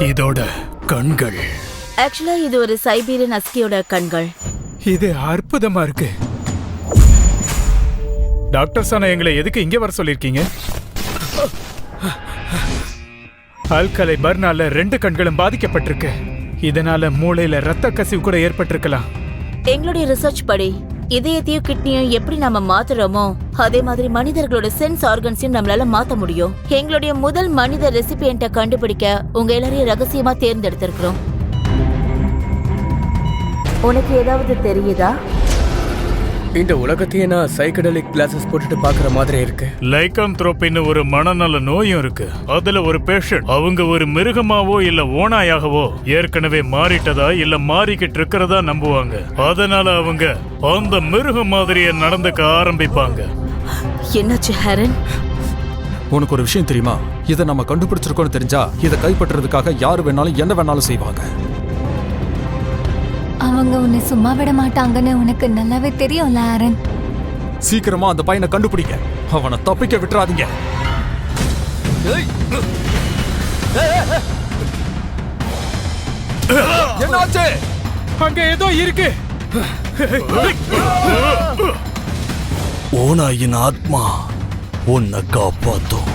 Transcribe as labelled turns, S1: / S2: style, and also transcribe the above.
S1: இதோட கண்கள்.
S2: ஆக்சுவலா இது ஒரு சைபீரியன் ஹஸ்கியோட கண்கள்.
S1: இது அற்புதமா இருக்கு. டாக்டர் சானா எங்களை எதுக்கு இங்க வர சொல்லிருக்கீங்க? ஆல்கலை பர்னால 2 கண்களும் பாதிக்கப்பட்டிருக்கு. இதனால மூளையில ரத்த கசிவு கூட ஏற்பட்டிருக்கலாம்.
S2: எங்களுடைய ரிசர்ச் படி இதயத்தையும் கிட்னியும் எப்படி நாம மாத்துறோமோ அதே மாதிரி மனிதர்களோட சென்ஸ் ஆர்கன்ஸையும் நம்மளால மாத்த முடியும். எங்களுடைய முதல் மனித ரெசிபியன்ட்ட கண்டுபிடிக்க உங்க எல்லாரையும் ரகசியமா தேர்ந்தெடுத்திருக்கிறோம். உனக்கு ஏதாவது தெரியுதா?
S3: இந்த உலகத்தையே நான் சைக்கடலிக் கிளாஸஸ் போட்டுட்டு பாக்குற மாதிரி இருக்கு.
S1: லைகான்த்ரோபின்னு ஒரு மனநல நோயும் இருக்கு. அதுல ஒரு பேஷண்ட் அவங்க ஒரு மிருகமாவோ இல்ல ஓனாயாகவோ ஏற்கனவே மாறிட்டதா இல்ல மாறிக்கிட்டு இருக்கிறதா நம்புவாங்க. அதனால அவங்க அந்த மிருகம் மாதிரியே நடந்துக்க ஆரம்பிப்பாங்க.
S2: என்னாச்சு ஹேரன்?
S4: உனக்கு ஒரு விஷயம் தெரியுமா? இதை நம்ம கண்டுபிடிச்சிருக்கோம்னு தெரிஞ்சா இதை கைப்பற்றுறதுக்காக யாரு வேணாலும் என்ன வேணாலும் செய்வாங்க.
S5: அவங்க உன்னை சும்மா விட மாட்டாங்கன்னு உனக்கு நல்லாவே தெரியும்ல ஆரன்.
S4: சீக்கிரமா அந்த பையனை கண்டுபிடிங்க. அவனை தப்பிக்க விட்டுறாதீங்க. என்னாச்சு?
S1: அங்க ஏதோ இருக்கு.
S6: ஓனாயின் ஆத்மா உன்னை காப்பாத்தும்.